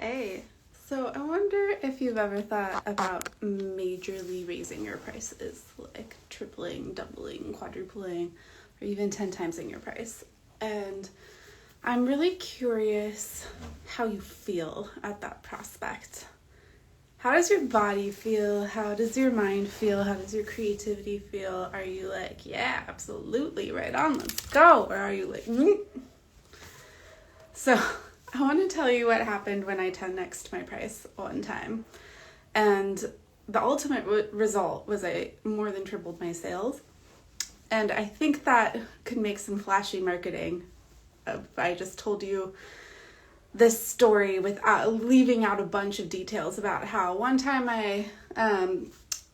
Hey, so I wonder if you've ever thought about majorly raising your prices, like tripling, doubling, quadrupling, or even 10 timesing your price. And I'm really curious how you feel at that prospect. How does your body feel? How does your mind feel? How does your creativity feel? Are you like, yeah, absolutely, right on, let's go? Or are you like, So I want to tell you what happened when I 10x'd my price one time. And the ultimate result was I more than tripled my sales. And I think that could make some flashy marketing. I just told you this story without leaving out a bunch of details about how one time I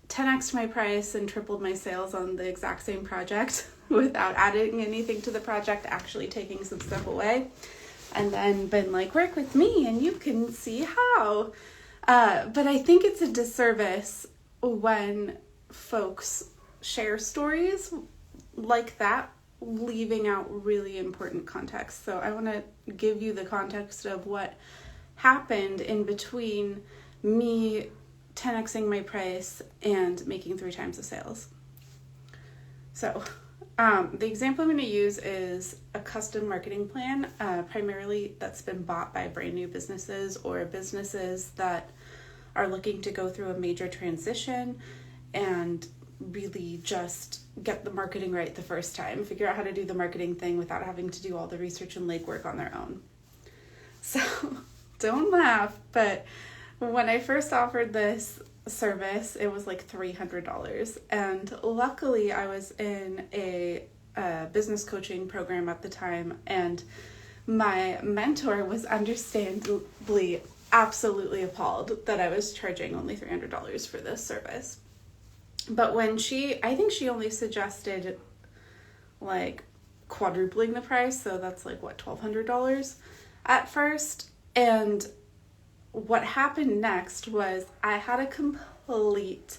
10x'd my price and tripled my sales on the exact same project without adding anything to the project, actually taking some stuff away. And then been like, work with me and you can see how. But I think it's a disservice when folks share stories like that, leaving out really important context. So I want to give you the context of what happened in between me 10xing my price and making 3 times the sales. So the example I'm going to use is a custom marketing plan, primarily that's been bought by brand new businesses or businesses that are looking to go through a major transition and really just get the marketing right the first time, figure out how to do the marketing thing without having to do all the research and legwork on their own. So don't laugh, but when I first offered this service, it was like $300. And luckily I was in a business coaching program at the time, and my mentor was understandably absolutely appalled that I was charging only $300 for this service. But when I think she only suggested like quadrupling the price, so that's like what, $1,200 at first. And what happened next was I had a complete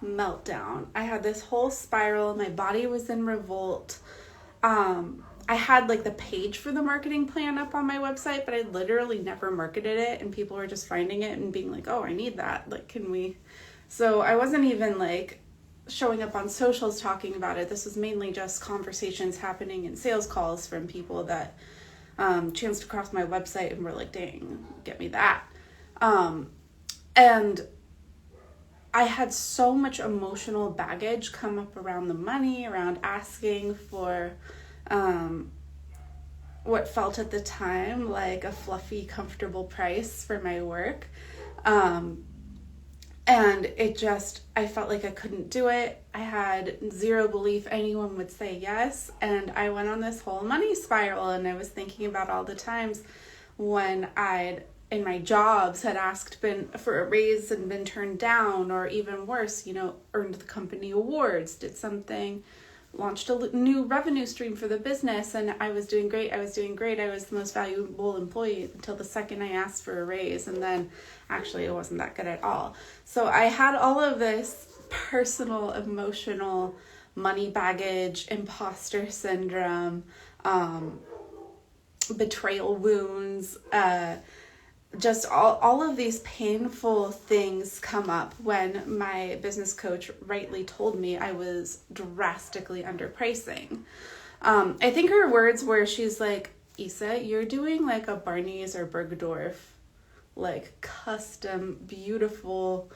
meltdown. I had this whole spiral. My body was in revolt. I had like the page for the marketing plan up on my website, but I literally never marketed it, and people were just finding it and being like, oh, I need that. Like, can we? So I wasn't even like showing up on socials talking about it. This was mainly just conversations happening in sales calls from people that chanced across my website and were like, dang, get me that. And I had so much emotional baggage come up around the money, around asking for what felt at the time like a fluffy, comfortable price for my work. And I felt like I couldn't do it. I had zero belief anyone would say yes. And I went on this whole money spiral, and I was thinking about all the times when in my jobs had asked for a raise and been turned down, or even worse, earned the company awards, did something, launched a new revenue stream for the business, and I was doing great. I was the most valuable employee until the second I asked for a raise, and then actually it wasn't that good at all. So I had all of this personal, emotional, money baggage, imposter syndrome, betrayal wounds, just all of these painful things come up when my business coach rightly told me I was drastically underpricing. I think her words were, she's like, Issa, you're doing like a Barney's or Bergdorf, like custom, beautiful,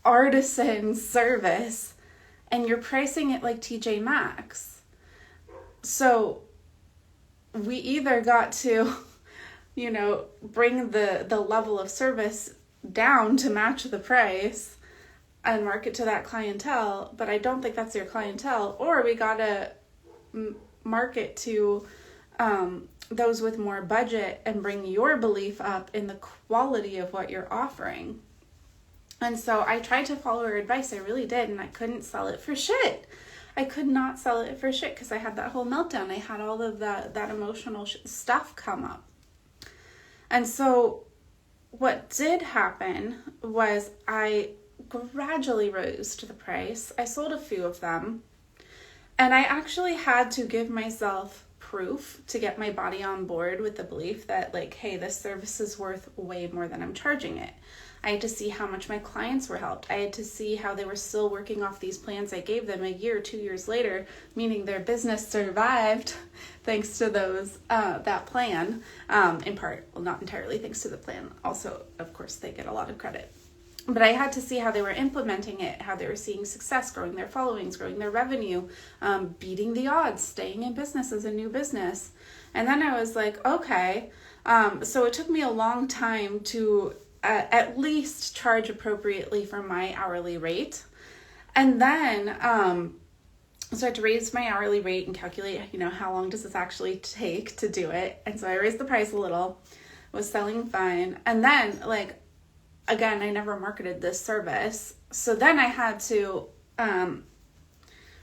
artisan service, and you're pricing it like TJ Maxx. So we either got to bring the level of service down to match the price and market to that clientele, but I don't think that's your clientele, or we gotta market to those with more budget and bring your belief up in the quality of what you're offering. And so I tried to follow her advice, I really did, and I couldn't sell it for shit. I could not sell it for shit because I had that whole meltdown. I had all of that emotional stuff come up. And so what did happen was I gradually rose to the price. I sold a few of them, and I actually had to give myself proof to get my body on board with the belief that like, hey, this service is worth way more than I'm charging it. I had to see how much my clients were helped. I had to see how they were still working off these plans I gave them a year, 2 years later, meaning their business survived thanks to that plan, in part, well, not entirely thanks to the plan. Also, of course, they get a lot of credit. But I had to see how they were implementing it, how they were seeing success, growing their followings, growing their revenue, beating the odds, staying in business as a new business. And then I was like, okay, so it took me a long time to at least charge appropriately for my hourly rate. And then, so I had to raise my hourly rate and calculate, how long does this actually take to do it? And so I raised the price a little, was selling fine. And then, again, I never marketed this service. So then I had to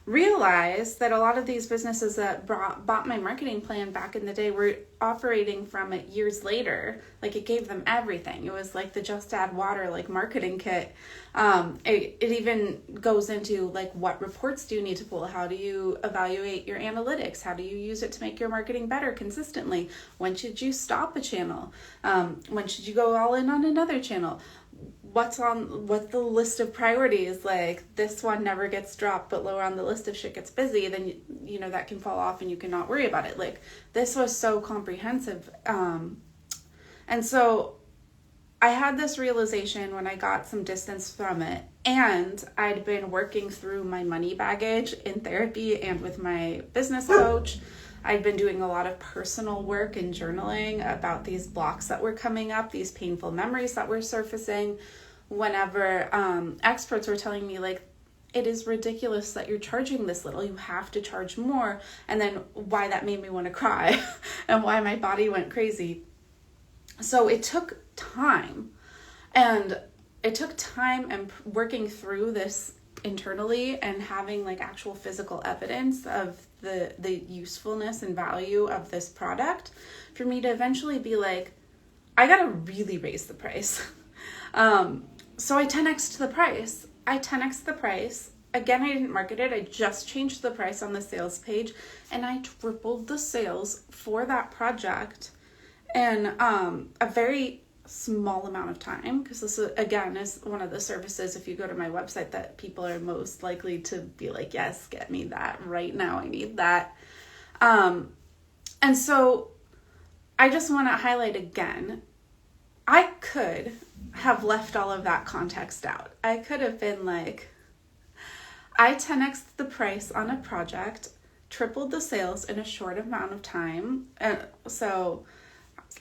realize that a lot of these businesses that bought my marketing plan back in the day were operating from it years later. Like, it gave them everything. It was like the Just Add Water, marketing kit. It even goes into, what reports do you need to pull? How do you evaluate your analytics? How do you use it to make your marketing better consistently? When should you stop a channel? When should you go all in on another channel? What's the list of priorities? This one never gets dropped, but lower on the list if shit gets busy, then that can fall off and you cannot worry about it. This was so comprehensive. And so I had this realization when I got some distance from it, and I'd been working through my money baggage in therapy and with my business coach. I'd been doing a lot of personal work and journaling about these blocks that were coming up, these painful memories that were surfacing whenever experts were telling me, it is ridiculous that you're charging this little. You have to charge more. And then why that made me want to cry and why my body went crazy. So it took time. And it took time and working through this internally and having actual physical evidence of the usefulness and value of this product for me to eventually be I gotta really raise the price. So I 10x'd the price. Again, I didn't market it. I just changed the price on the sales page, and I tripled the sales for that project in a very small amount of time, because this again is one of the services, if you go to my website, that people are most likely to be yes, get me that right now, I need that. And so I just want to highlight again, I could have left all of that context out. I could have been I 10x'd the price on a project, tripled the sales in a short amount of time. And so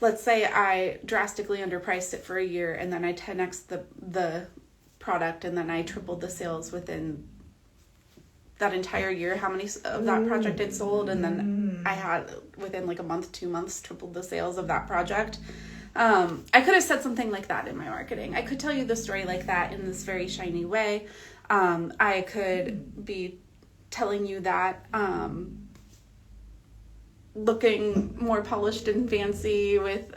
let's say I drastically underpriced it for a year, and then I 10x'd the product, and then I tripled the sales within that entire year, how many of that project it sold, and then I had, within a month, 2 months, tripled the sales of that project. I could have said something like that in my marketing. I could tell you the story like that in this very shiny way. I could be telling you that looking more polished and fancy with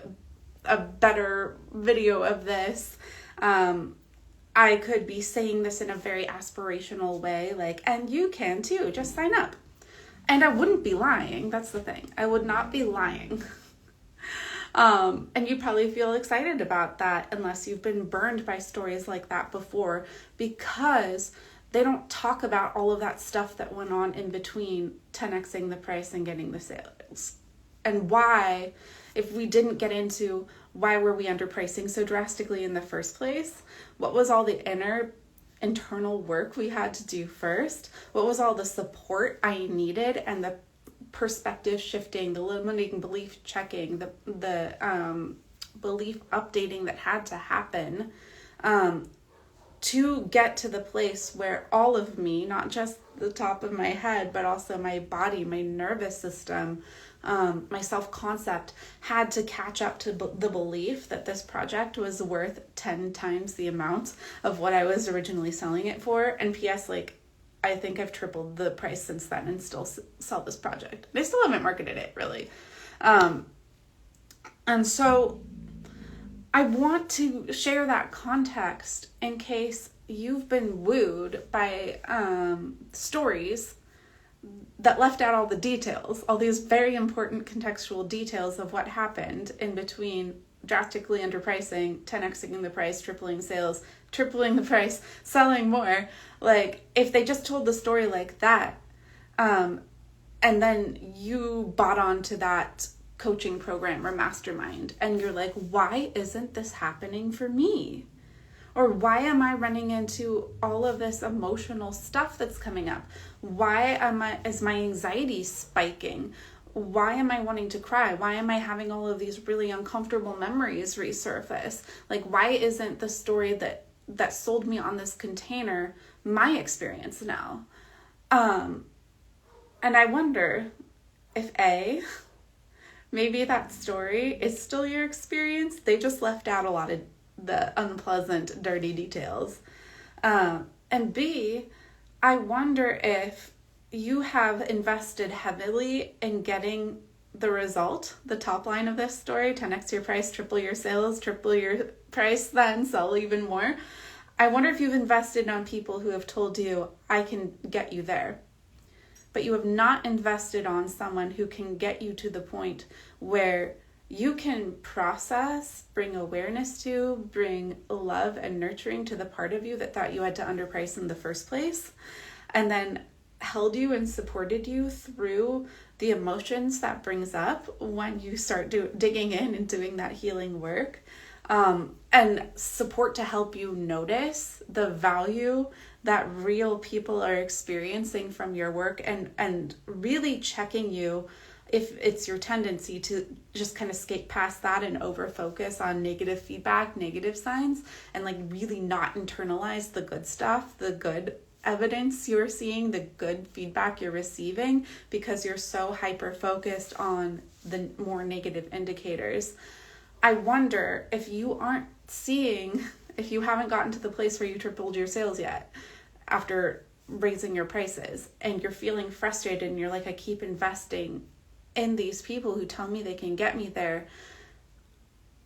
a better video of this. I could be saying this in a very aspirational way, and you can too, just sign up. And I wouldn't be lying. That's the thing. I would not be lying. And you probably feel excited about that unless you've been burned by stories like that before, because they don't talk about all of that stuff that went on in between 10xing the price and getting the sales. And why, if we didn't get into why were we underpricing so drastically in the first place, what was all the internal work we had to do first, what was all the support I needed, and the perspective shifting, the limiting belief checking, the belief updating that had to happen to get to the place where all of me, not just the top of my head, but also my body, my nervous system, my self-concept had to catch up to the belief that this project was worth 10 times the amount of what I was originally selling it for. And P.S. I think I've tripled the price since then and still sell this project. I still haven't marketed it, really. And so I want to share that context in case you've been wooed by stories that left out all the details, all these very important contextual details of what happened in between drastically underpricing, 10xing the price, tripling sales, tripling the price, selling more. Like, if they just told the story like that, and then you bought onto that coaching program or mastermind, and you're like, why isn't this happening for me? Or why am I running into all of this emotional stuff that's coming up? Why is my anxiety spiking? Why am I wanting to cry? Why am I having all of these really uncomfortable memories resurface? Like, why isn't the story that sold me on this container my experience now? And I wonder if maybe that story is still your experience. They just left out a lot of the unpleasant, dirty details. And B, I wonder if you have invested heavily in getting the result, the top line of this story, 10x your price, triple your sales, triple your price, then sell even more. I wonder if you've invested on people who have told you, I can get you there. But you have not invested on someone who can get you to the point where you can process, bring awareness to, bring love and nurturing to the part of you that thought you had to underprice in the first place, and then held you and supported you through the emotions that brings up when you start digging in and doing that healing work, and support to help you notice the value that real people are experiencing from your work, and really checking you if it's your tendency to just kind of skate past that and over focus on negative feedback, negative signs, and like really not internalize the good stuff, the good evidence you're seeing, the good feedback you're receiving, because you're so hyper focused on the more negative indicators. I wonder if you aren't seeing, if you haven't gotten to the place where you tripled your sales yet after raising your prices, and you're feeling frustrated and you're like, I keep investing in these people who tell me they can get me there.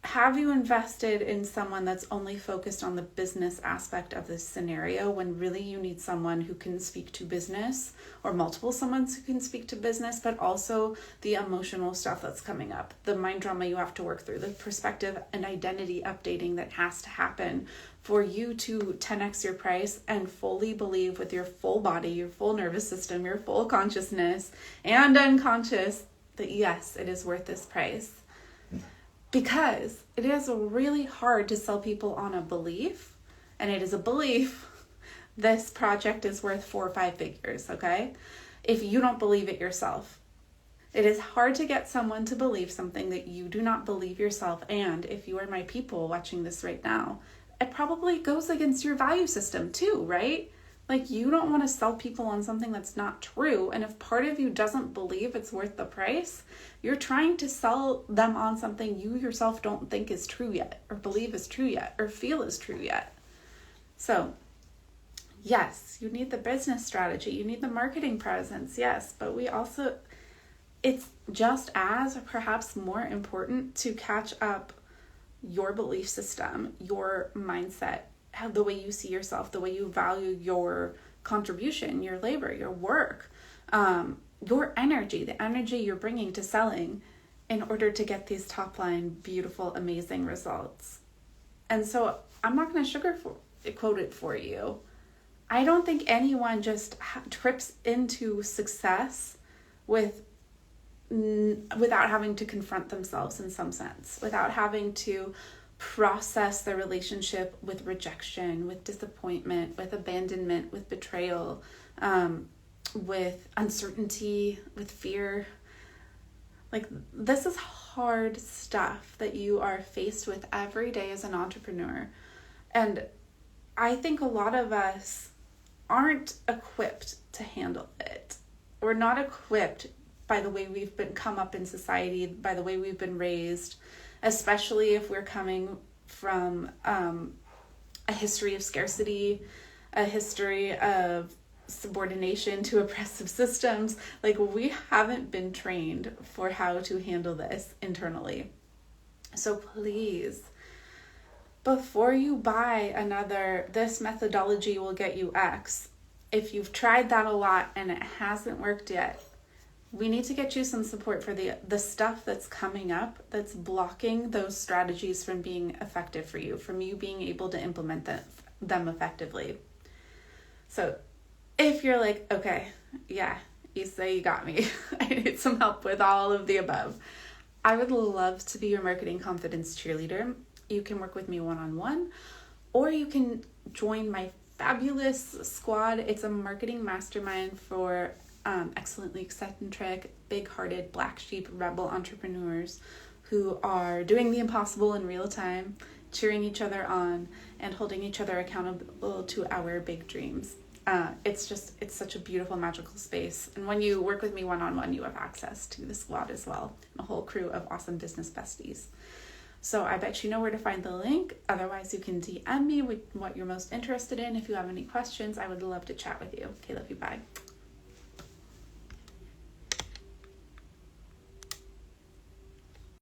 Have you invested in someone that's only focused on the business aspect of this scenario, when really you need someone who can speak to business, or multiple someones who can speak to business, but also the emotional stuff that's coming up, the mind drama you have to work through, the perspective and identity updating that has to happen for you to 10x your price and fully believe with your full body, your full nervous system, your full consciousness and unconscious that yes, it is worth this price. Because it is really hard to sell people on a belief, and it is a belief this project is worth 4 or 5 figures, okay? If you don't believe it yourself. It is hard to get someone to believe something that you do not believe yourself, and if you are my people watching this right now, it probably goes against your value system too, right? Like, you don't want to sell people on something that's not true. And if part of you doesn't believe it's worth the price, you're trying to sell them on something you yourself don't think is true yet, or believe is true yet, or feel is true yet. So, yes, you need the business strategy. You need the marketing presence, yes. But it's just as, or perhaps more important, to catch up your belief system, your mindset, the way you see yourself, the way you value your contribution, your labor, your work, your energy, the energy you're bringing to selling in order to get these top line, beautiful, amazing results. And so I'm not going to sugarcoat it for you. I don't think anyone just trips into success without having to confront themselves in some sense, without having to process the relationship with rejection, with disappointment, with abandonment, with betrayal, with uncertainty, with fear. Like, this is hard stuff that you are faced with every day as an entrepreneur. And I think a lot of us aren't equipped to handle it. We're not equipped by the way we've been come up in society, by the way we've been raised, especially if we're coming from a history of scarcity, a history of subordination to oppressive systems. Like, we haven't been trained for how to handle this internally. So please, before you buy another, this methodology will get you X, if you've tried that a lot and it hasn't worked yet, we need to get you some support for the stuff that's coming up that's blocking those strategies from being effective for you, from you being able to implement them effectively. So if you're like, okay, yeah, you say you got me, I need some help with all of the above, I would love to be your marketing confidence cheerleader. You can work with me one-on-one, or you can join my fabulous squad. It's a marketing mastermind for excellently eccentric, big-hearted, black sheep, rebel entrepreneurs who are doing the impossible in real time, cheering each other on, and holding each other accountable to our big dreams. It's such a beautiful, magical space. And when you work with me one-on-one, you have access to the squad as well, and a whole crew of awesome business besties. So I bet you know where to find the link. Otherwise, you can DM me with what you're most interested in. If you have any questions, I would love to chat with you. Okay, love you, bye.